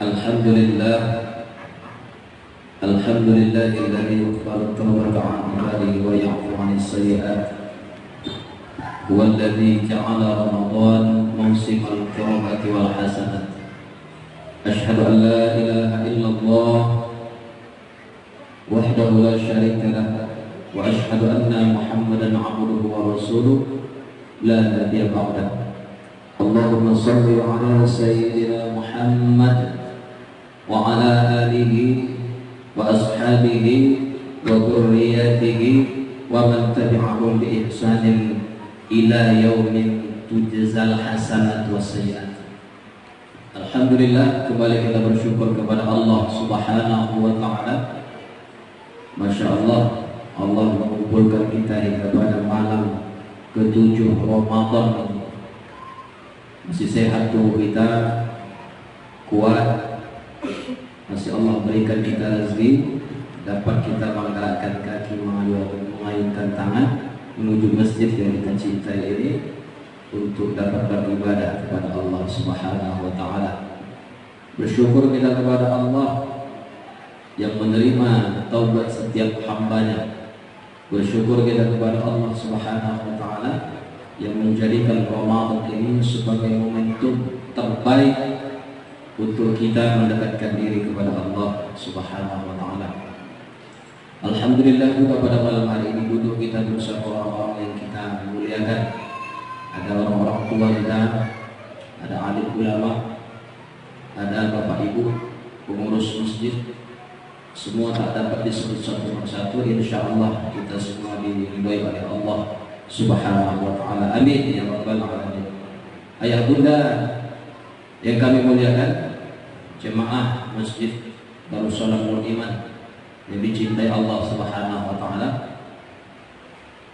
Alhamdulillah, alhamdulillahilladzi yaghfiru dzunuba an ibadihi wa ya'fu 'anis sayyi'at. Huwallazi ja'ala Ramadan mawsimal karamati wal hasanat. Asyhadu an la ilaha illallah wahdahu la syarika lah wa asyhadu anna Muhammadan 'abduhu wa rasuluh la nabiyya ba'dah. Allahumma shalli 'ala sayyidina Muhammad wa ala alihi wa ashabihi wa dzurriyyatihi wa man tabi'ahum bi ihsanin ila yaumin tujzal hasanat was sayyi'at. Alhamdulillah, kembali kita bersyukur kepada Allah Subhanahu wa taala. Masya Allah, Allah mengumpulkan kita hingga pada malam ke-7 Ramadan ini. Masih sehat tubuh kita, kuat. Masih Allah berikan kita rezeki, dapat kita menggerakkan kaki, mengayunkan tangan menuju masjid yang kita cintai ini untuk dapat beribadah kepada Allah Subhanahu wa taala. Bersyukur kita kepada Allah yang menerima taubat setiap hambanya. Bersyukur kita kepada Allah Subhanahu wa taala yang menjadikan Ramadan ini sebagai momentum terbaik untuk kita mendekatkan diri kepada Allah Subhanahu wa taala. Alhamdulillah juga pada malam hari ini duduk kita bersama orang-orang yang kita muliakan. Ada orang-orang tua kita, ada alim ulama, ada bapak ibu, pengurus masjid. Semua tak dapat disebut satu persatu. Insyaallah kita semua diridhai oleh Allah Subhanahu wa taala. Amin ya rabbal alamin. Ayah bunda yang kami muliakan, jemaah Masjid Darussalamul Iman yang dicintai Allah Subhanahu wa taala.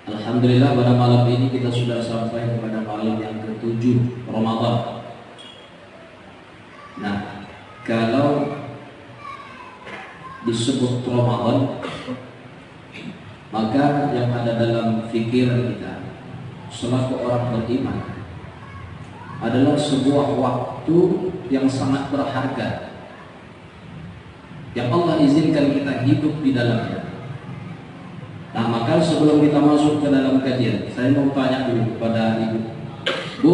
Alhamdulillah pada malam ini kita sudah sampai kepada malam yang ke-7 Ramadan. Nah, kalau disebut Ramadan, maka yang ada dalam pikiran kita selaku orang beriman adalah sebuah waktu yang sangat berharga yang Allah izinkan kita hidup di dalamnya. Nah, maka sebelum kita masuk ke dalam kajian, saya mau tanya dulu kepada ibu. Bu,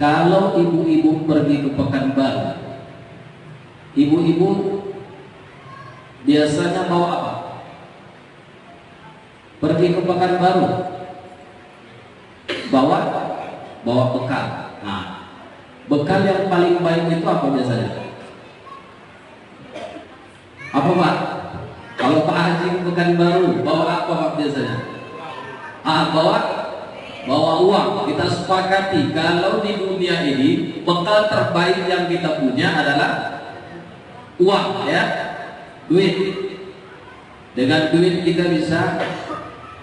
kalau ibu-ibu pergi ke Pekanbaru, ibu-ibu biasanya bawa apa? Pergi ke Pekanbaru, bawa bekal. Nah, bekal yang paling baik itu apa biasanya? Apa Pak? Kalau Pak Haji Pekanbaru bawa apa Pak biasanya? Bawa uang. Kita sepakati kalau di dunia ini bekal terbaik yang kita punya adalah uang, ya, duit. Dengan duit kita bisa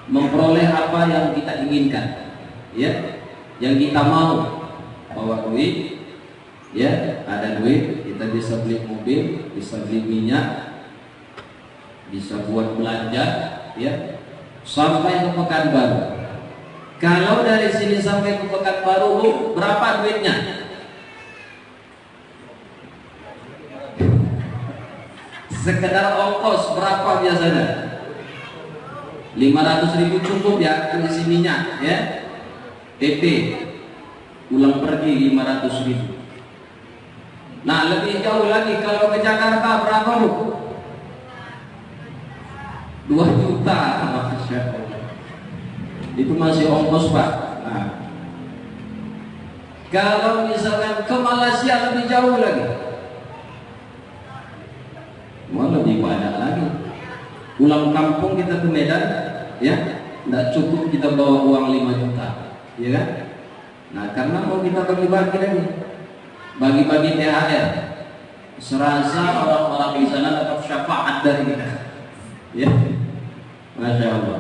memperoleh apa yang kita inginkan, ya, yang kita mau. Bawa duit, ya, ada duit kita bisa beli mobil, bisa beli minyak, bisa buat belanja, ya, sampai ke Pekanbaru. Kalau dari sini sampai ke Pekanbaru, Bu, berapa duitnya? Sekedar ongkos berapa biasanya? 500.000 cukup ya, isi minyak, ya, PP pulang pergi 500.000. Nah, lebih jauh lagi kalau ke Jakarta berapa, Bu? 2 juta, Masya Allah. Itu masih ongkos, Pak. Nah, kalau misalkan ke Malaysia lebih jauh lagi, mau lebih banyak lagi. Pulang kampung kita ke Medan, ya, tidak cukup kita bawa uang 5 juta, ya kan? Nah, karena mau kita bagi-bagi lagi, bagi-bagi THR, serasa orang-orang di sana dapat syafaat dari kita, ya. Masya Allah.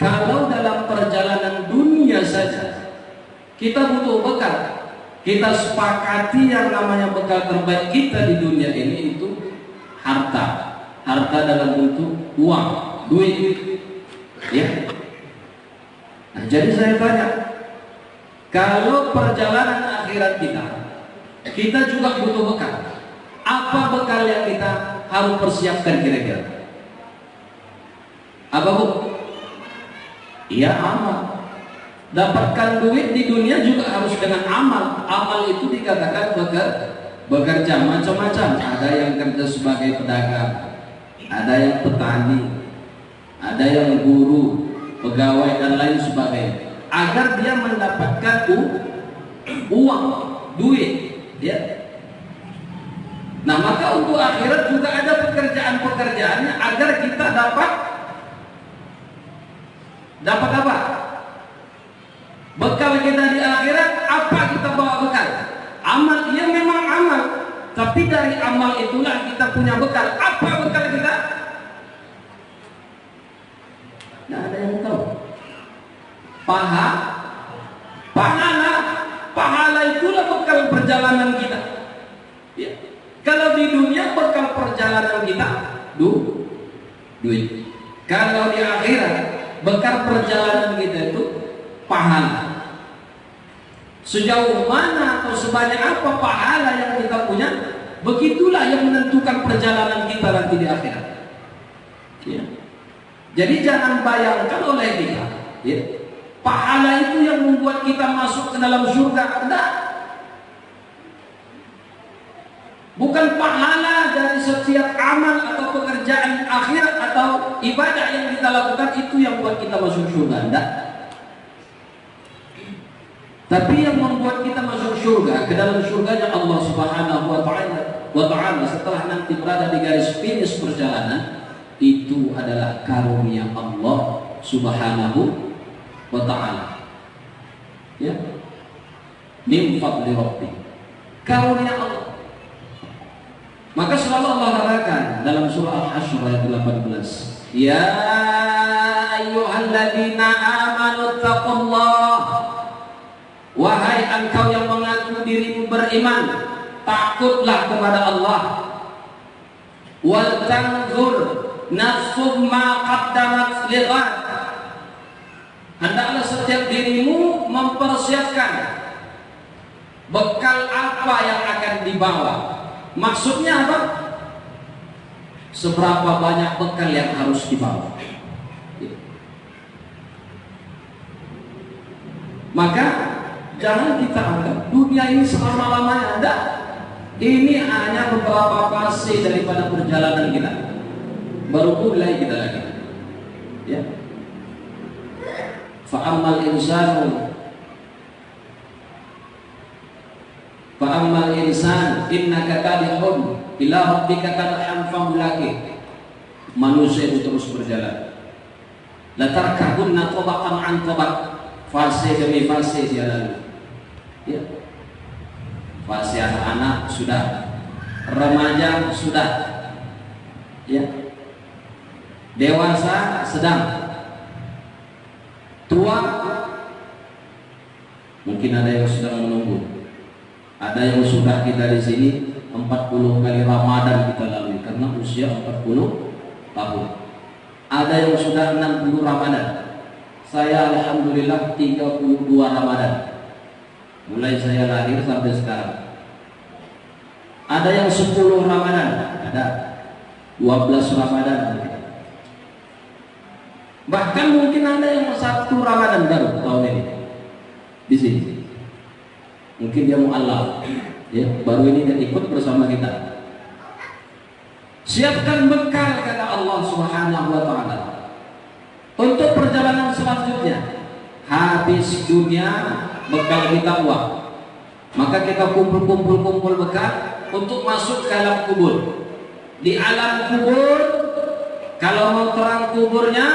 Kalau dalam perjalanan dunia saja kita butuh bekal, kita sepakati yang namanya bekal terbaik kita di dunia ini itu harta. Harta dalam bentuk uang, duit, ya. Nah, jadi saya tanya, kalau perjalanan akhirat kita juga butuh bekal. Apa bekal yang kita harus persiapkan kira-kira? Apa Bu? Iya, amal. Dapatkan duit di dunia juga harus dengan amal. Amal itu dikatakan bekerja macam-macam. Ada yang kerja sebagai pedagang, ada yang petani, ada yang guru, pegawai dan lain sebagainya. Agar dia mendapatkan uang, duit, ya. Nah, maka untuk akhirat juga ada pekerjaan-pekerjaannya agar kita dapat apa? Bekal kita di akhirat. Apa kita bawa bekal? Amal, ya memang amal, tapi dari amal itulah kita punya bekal. Apa bekal kita? Tidak ada yang tahu. Pahala itulah bekal perjalanan kita, ya. Kalau di dunia bekal perjalanan kita duit. Kalau di akhirat bekal perjalanan kita itu pahala. Sejauh mana atau sebanyak apa pahala yang kita punya, begitulah yang menentukan perjalanan kita nanti di akhirat, ya. Jadi jangan bayangkan oleh kita, ya, pahala itu yang membuat kita masuk ke dalam surga. Tidak. Bukan pahala dari setiap amal atau pekerjaan akhirat atau ibadah yang kita lakukan itu yang buat kita masuk surga. Tidak. Tapi yang membuat kita masuk surga, ke dalam surganya Allah Subhanahu wa Ta'ala setelah nanti berada di garis finish perjalanan, itu adalah karunia Allah Subhanahu wa Ta'ala, ya. Min fadli Rabbi, karunia Allah. Maka selalu Allah katakan dalam surah Al-Hasyr ayat 18, ya ayyuhalladzina amanu taqullah, wahai engkau yang mengaku dirimu beriman, takutlah kepada Allah. Wal tanzur nafsum ma qaddamat lighad, hendaklah setiap dirimu mempersiapkan bekal apa yang akan dibawa. Maksudnya apa? Seberapa banyak bekal yang harus dibawa. Maka jangan kita anggap dunia ini selama-lamanya ada. Ini hanya beberapa fase daripada perjalanan kita. Baru mulai kita lagi, ya. Fa'ammal insan innaka kadihun ila rabbika kadhan famulaqi. Manusia itu terus berjalan. La tarkabunna tabaqan an tabaq, fase demi fase dia lalu, ya. Fase anak-anak sudah, remaja sudah, ya. Dewasa sedang, tua mungkin ada yang sedang menunggu. Ada yang sudah kita di sini 40 kali Ramadan kita lalui karena usia 40 tahun. Ada yang sudah 60 Ramadan. Saya alhamdulillah 32 Ramadan. Mulai saya lahir sampai sekarang. Ada yang 10 Ramadan, ada 12 Ramadan. Bahkan mungkin ada yang 1 Ramadan baru tahun ini di sini. Mungkin dia mu'allaf, ya, baru ini dia ikut bersama kita. Siapkan bekal, kata Allah Subhanahu wa Ta'ala, untuk perjalanan selanjutnya. Habis dunia, bekal kita uang, maka kita kumpul bekal untuk masuk ke alam kubur. Di alam kubur, kalau mau terang kuburnya,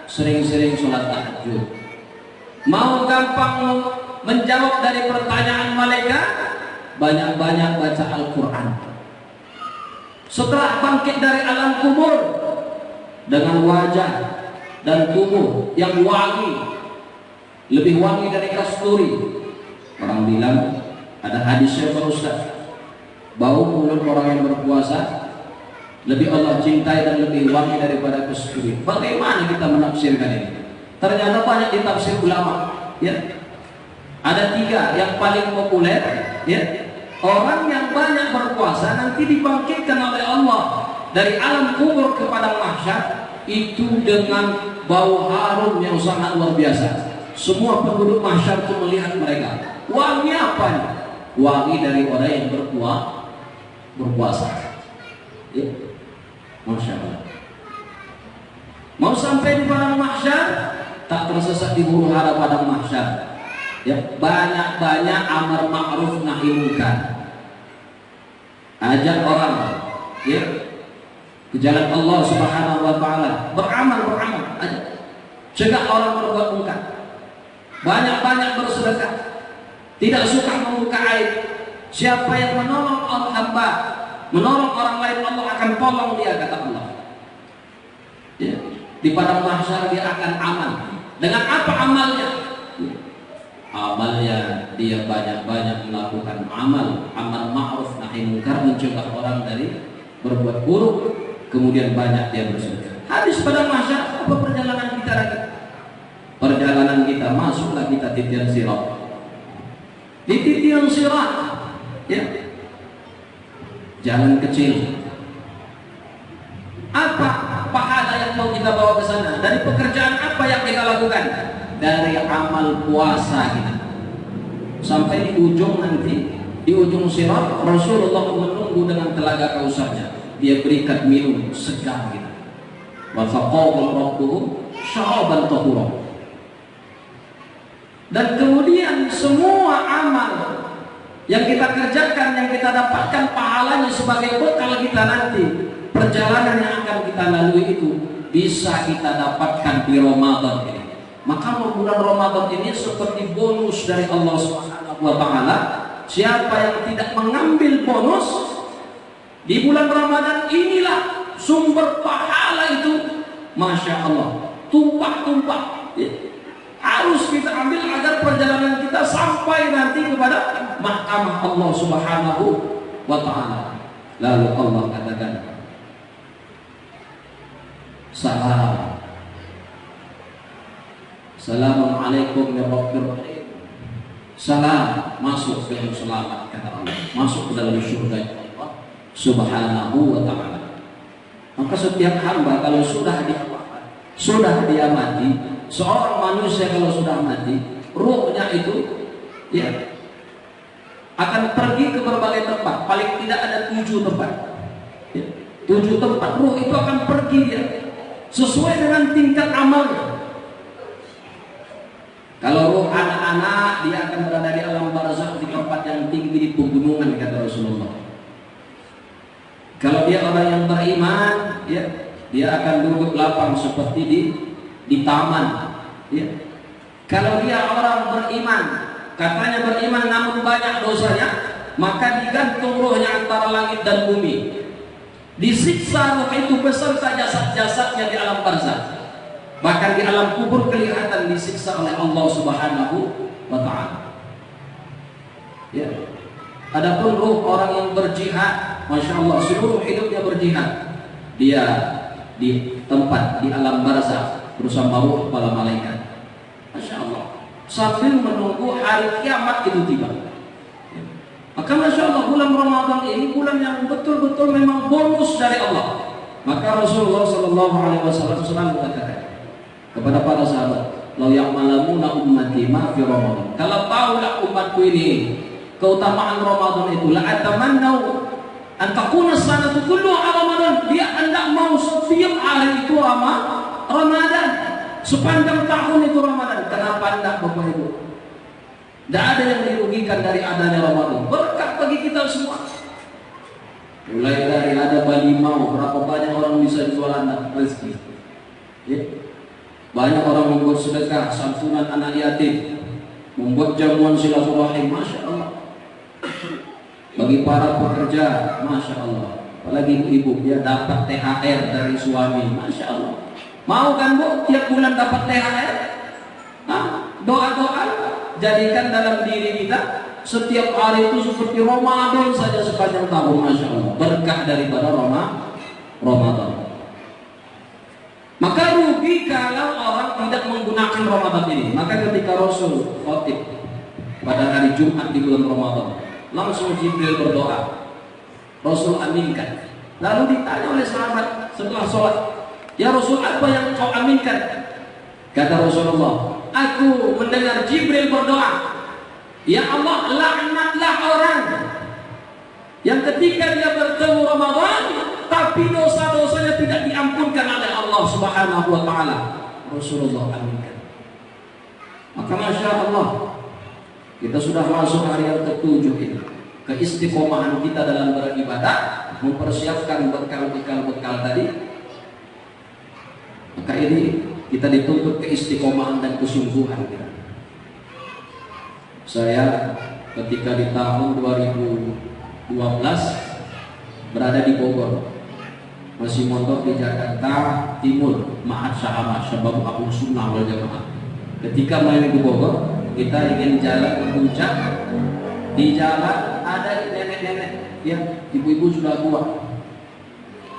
sering-sering sholat tahajud. Mau gampang menjawab dari pertanyaan malaikat, banyak-banyak baca Al-Quran. Setelah bangkit dari alam kubur dengan wajah dan tubuh yang wangi, lebih wangi dari kasturi. Orang bilang, ada hadisnya Pak Ustaz, bau mulut orang yang berpuasa lebih Allah cintai dan lebih wangi daripada kasturi. Bagaimana kita menafsirkan ini? Ternyata banyak ditafsir ulama, ya. Ada 3 yang paling populer, ya. Orang yang banyak berpuasa nanti dibangkitkan oleh Allah dari alam kubur ke padang mahsyar itu dengan bau harum yang sangat luar biasa. Semua penduduk mahsyar itu melihat mereka. Wangi apa nih? Wangi dari orang yang berpuasa. Ya. Masya Allah. Mau sampai di padang mahsyar, tak tersesat di huru hara padang mahsyar. Ya, banyak-banyak amar ma'ruf nahi munkar. Ajak orang, ya, ke jalan Allah Subhanahu wa taala. Beramal, ajak. Cegah orang berbuat munkar. Banyak-banyak bersedekah. Tidak suka membuka aib. Siapa yang menolong orang hamba, menolong orang lain, Allah akan tolong dia, kata Allah. Ya. Di padang mahsyar dia akan aman. Dengan apa amalnya? Amalnya dia banyak-banyak melakukan amal ma'ruf nahi munkar, mencegah orang dari berbuat buruk, kemudian banyak dia bersedekah. Habis padang mahsyar, apa perjalanan kita lagi? Perjalanan kita masuklah kita titian sirat. Di titian sirat, ya, jalan kecil. Apa pahala yang mau kita bawa ke sana? Dari pekerjaan apa yang kita lakukan? Dari amal puasa kita. Sampai di ujung nanti, di ujung sirat, Rasulullah menunggu dengan telaga kausarnya. Dia berikan minum segar kita. Wa saqahum rabbuhum syaraban tahura. Dan kemudian semua amal yang kita kerjakan, yang kita dapatkan pahalanya sebagai bekal kita nanti, perjalanan yang akan kita lalui itu bisa kita dapatkan di Ramadan ini. Maka bulan Ramadan ini seperti bonus dari Allah Subhanahu wa taala. Siapa yang tidak mengambil bonus di bulan Ramadan inilah sumber pahala itu, Masya Allah, tumpah-tumpah. Harus kita ambil agar perjalanan kita sampai nanti kepada mahkamah Allah Subhanahu wa taala. Lalu Allah katakan, salam, Assalamualaikum ya Rabbir Rahim. Salam, masuk dengan selamat, kata Allah, masuk ke dalam surga Allah Subhanahu wa ta'ala. Maka setiap hamba kalau sudah dia mati, seorang manusia kalau sudah mati, ruhnya itu ya akan pergi ke berbagai tempat. Paling tidak ada 7 tempat ya, 7 tempat ruh itu akan pergi dia sesuai dengan tingkat amalnya. Kalau ruh anak-anak, dia akan berada di alam barzakh di tempat yang tinggi di pegunungan, kata Rasulullah. Kalau dia orang yang beriman, ya, dia akan duduk lapang seperti di taman. Ya. Kalau dia orang beriman, katanya beriman namun banyak dosanya, maka digantung ruhnya antara langit dan bumi. Disiksa ruh itu beserta jasad-jasadnya di alam barzakh. Bahkan di alam kubur kelihatan disiksa oleh Allah Subhanahu wa ta'ala. Ya. Adapun ruh orang yang berjihad, Masya Allah, seluruh hidupnya berjihad, dia di tempat di alam barzakh bersama ruh para malaikat, Masya Allah, sambil menunggu hari kiamat itu tiba. Ya. Maka Masya Allah, bulan Ramadan ini bulan yang betul-betul memang bonus dari Allah. Maka Rasulullah SAW selalu mengatakan kepada para sahabat, "Lau ya'lamuna ummati ma fi Ramadan." Kalau tahulah umatku ini keutamaan Ramadan itu, la atamannau an takuna sanatu kulluha Ramadan. Dia hendak mau setiap hari itu Ramadan, sepanjang tahun itu Ramadan. Kenapa hendak Bapak Ibu? Tidak ada yang dirugikan dari adanya Ramadan. Berkah bagi kita semua. Mulai dari ada balimau, berapa banyak orang bisa jual anak rezeki. Ya. Banyak orang membuat sedekah, santunan anak yatim, membuat jamuan silaturahim, Masya Allah. Bagi para pekerja, Masya Allah. Apalagi ibu, dia dapat THR dari suami, Masya Allah. Mau kan Bu, tiap bulan dapat THR? Nah, doa-doa jadikan dalam diri kita setiap hari itu seperti Ramadan saja sepanjang tahun, Masya Allah. Berkah daripada Ramadan. Maka rugi kalau orang tidak menggunakan Ramadan ini. Maka ketika Rasul khotib pada hari Jumat di bulan Ramadan, Langsung Jibril berdoa, Rasul aminkan. Lalu ditanya oleh sahabat setelah sholat, ya Rasul, apa yang kau aminkan? Kata Rasulullah, aku mendengar Jibril berdoa, ya Allah, laknatlah orang yang ketika dia bertemu Ramadan tapi dosa-dosanya tidak diampunkan oleh Allah Subhanahu wa taala. Rasulullah aminkan. Maka Masya Allah, kita sudah masuk hari yang ke-7 ini. Keistiqomahan kita dalam beribadah, mempersiapkan bekal tadi. Maka ini kita dituntut keistiqomahan dan kesungguhan kita. Saya ketika di tahun 2012 berada di Bogor, masih mondok di Jakarta Timur, Ma'had Syahamah Syabab Ahlus Sunnah wal Jamaah. Ketika main di Bogor, kita ingin jalan ke puncak. Di jalan ada nenek-nenek, ya, ibu-ibu sudah tua.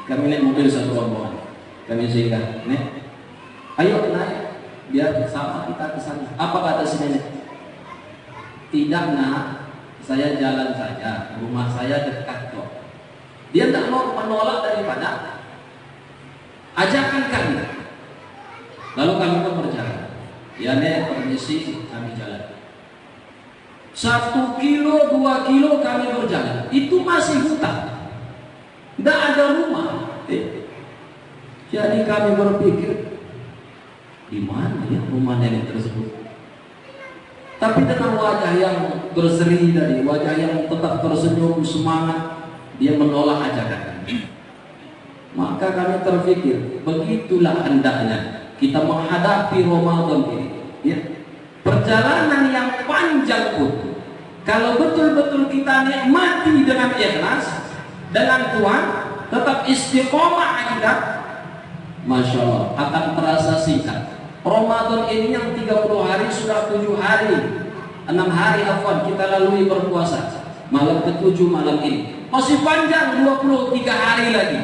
Kami naik mobil satu rombongan. Kami singgah, nek, ayo naik, biar sama kita ke sana. Apa kata si nenek? Tidak nak, saya jalan saja, rumah saya dekat kok. Dia tidak mau menolak daripada ajakan kami. Lalu kami pun berjalan. Ya nek, permisi, kami jalan. 1 kilo, 2 kilo kami berjalan. Itu masih hutan, tidak ada rumah. Jadi kami berpikir, di mana ya rumah nenek tersebut? Tapi dengan wajah yang berseri tadi, wajah yang tetap tersenyum semangat, dia menolak ajakan kami. Maka kami terpikir, begitulah hendaknya kita menghadapi Ramadan ini. Ya. Perjalanan yang panjang pun, kalau betul-betul kita nikmati dengan ikhlas, dengan Tuhan, tetap istiqomah kita, Masya Allah, akan terasa singkat. Ramadan ini yang 30 hari sudah 7 hari, 6 hari afwan kita lalui berpuasa. Malam ke-7 malam ini masih panjang, 23 hari lagi.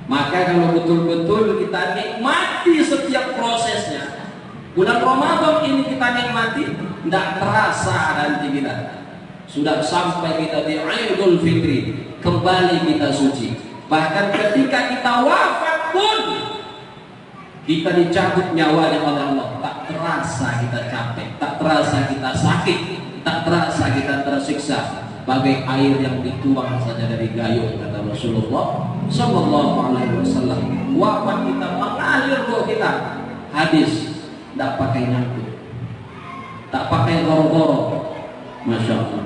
Maka kalau betul-betul kita nikmati setiap prosesnya, bulan Ramadan ini kita nikmati, tidak terasa nanti kita sudah sampai kita di Idul Fitri, kembali kita suci. Bahkan ketika kita wafat pun kita dicabut nyawanya oleh Allah, tak terasa kita capek, tak terasa kita sakit, tak terasa kita tersiksa, bagai air yang dituang saja dari gayung, kata Rasulullah Sallallahu Alaihi Wasallam. Wafat kita mengalir roh kita, habis, tidak pakai nyangkut, tak pakai goro-goro. Masya Allah,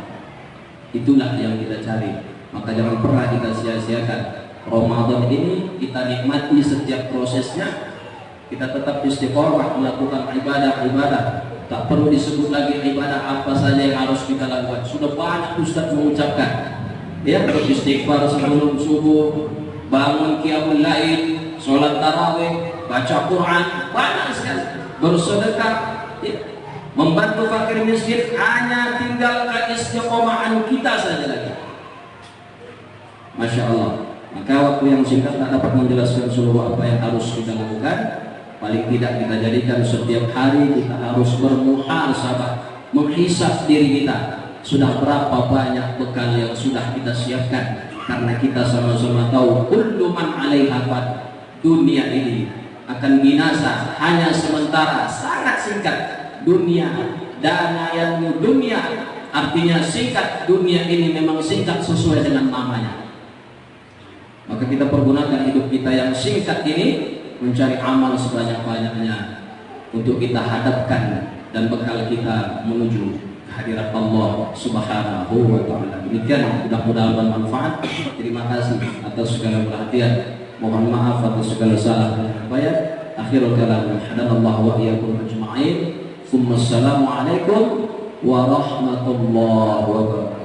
itulah yang kita cari. Maka jangan pernah kita sia-siakan Ramadan ini. Kita nikmati setiap prosesnya, kita tetap istiqomah melakukan ibadah-ibadah. Tak perlu disebut lagi ibadah apa saja yang harus kita lakukan. Sudah banyak Ustaz mengucapkan, ya, beristighfar sebelum subuh, bangun qiyamul lail, sholat tarawih, baca Quran, banyak sekali. Bersedekah, ya, membantu fakir miskin, hanya tinggal keistiqomahan kita saja lagi. Masya Allah. Maka waktu yang singkat tak dapat menjelaskan seluruh apa yang harus kita lakukan. Paling tidak kita jadikan setiap hari kita harus bermuhasabah, menghisab diri kita. Sudah berapa banyak bekal yang sudah kita siapkan? Karena kita sama-sama tahu kullu man 'alaiha fan, dunia ini akan binasa, hanya sementara, sangat singkat. Dunia, dana yang dunia, artinya singkat. Dunia ini memang singkat sesuai dengan namanya. Maka kita pergunakan hidup kita yang singkat ini mencari amal sebanyak-banyaknya untuk kita hadapkan dan bekal kita menuju kehadirat Allah Subhanahu wa taala. Demikian, mudah-mudahan bermanfaat. Terima kasih atas segala perhatian. Mohon maaf atas segala salah dan kebaikan. Akhirul kalam, hadanallahu wa iyyakum ajma'in. Assalamualaikum warahmatullahi wabarakatuh.